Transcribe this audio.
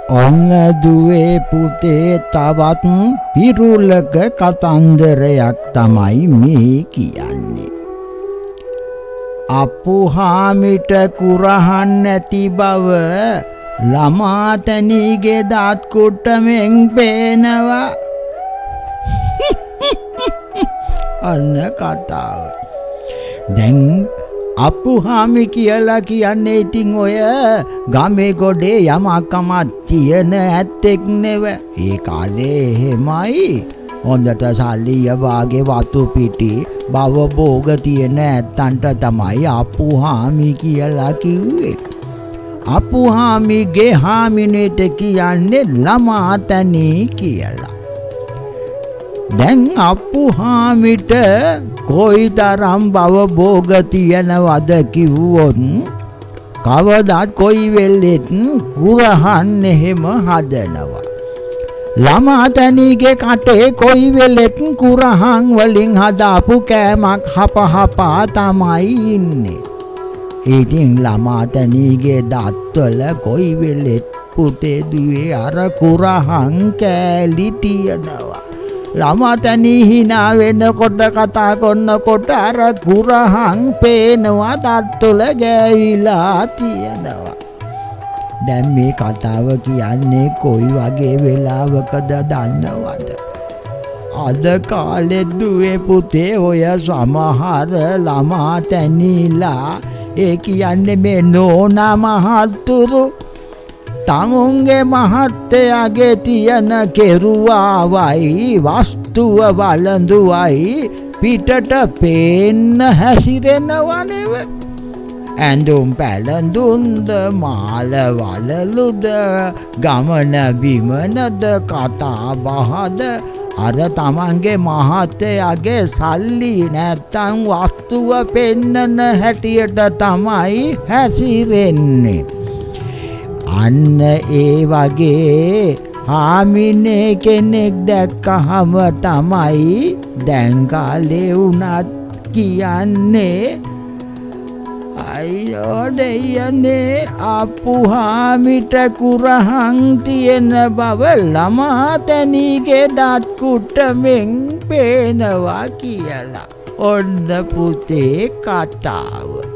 ඔන්න දුවේ පුතේ තවත් පිරුලක කතන්දරයක් තමයි මේ කියන්නේ. අප්පුහාමිට කුරහන් නැති බව ළමා තැනිගේ දත් කුට්ටමෙන් පේනවා. අන්න කතාව. දැන් අප්පුහාමි කියලා කියන්නේ ඉතින් ඔය ගමේ ගොඩේ යමක්කමක් තියෙන ඇත්තෙක් නෙව. ඒ කාලේ එහෙමයි. හොඳට සල්ලිය වාගේ වතු පිටි බව භෝග තියෙන ඇත්තන්ට තමයි අප්පුහාමි කියලා කිව්වේ. අප්පුහාමිගේ හාමිනේට කියන්නේ ළමා තැනේ කියලා. දැන් අප්පුහාමිට කොයිතරම් බව භෝග තියනවද කිව්වොත් කවදාත් කොයි වෙලෙත් කුරහන් එහෙම හදනවා. ළමා තැනිගේ කටේ කොයි වෙලෙත් කුරහන් වලින් හදාපු කෑමක් හපහපා තමයි ඉන්නේ. ඉතින් ළමා තැනිගේ දත්වල කොයි වෙලෙත් පුතේ දුවේ අර කුරහන් කෑලි තියනවා. ළමා තැනී hina වෙනකොට කතා කරනකොට අර කුරහන් පේනවා දත්වල ගෑවිලා තියනවා. දැන් මේ කතාව කියන්නේ කොයි වගේ වෙලාවකද දන්නවද? අද කාලේ දුවේ පුතේ ඔය සමහර ළමා තැනිලා ඒ කියන්නේ මේ නෝනා මහත්තුරු තමුන්ගේ මහත්තයාගේ තියන කෙරුවාවයි වස්තුව වළඳුවයි පිටට පේන්න හැසිරෙනවා නෙව. ඇඳුම් පැළඳුම්ද මාල වලලුද ගමන බිමනද කතා බහද අර තමන්ගේ මහත්තයාගේ සල්ලි නැත්තම් වස්තුව පෙන්නන හැටියට තමයි හැසිරෙන්නේ. අන්න ඒ වගේ හාමිනේ කෙනෙක් දැක්කහම තමයි දැන් කාලේ උනත් කියන්නේ අයියෝ දෙයනේ අප්පුහාමිට කුරහන් තියෙන බව ළමා තැනිගේ දත් කුට්ටමෙන් පේනවා කියලා. ඔන්න පුතේ කතාව.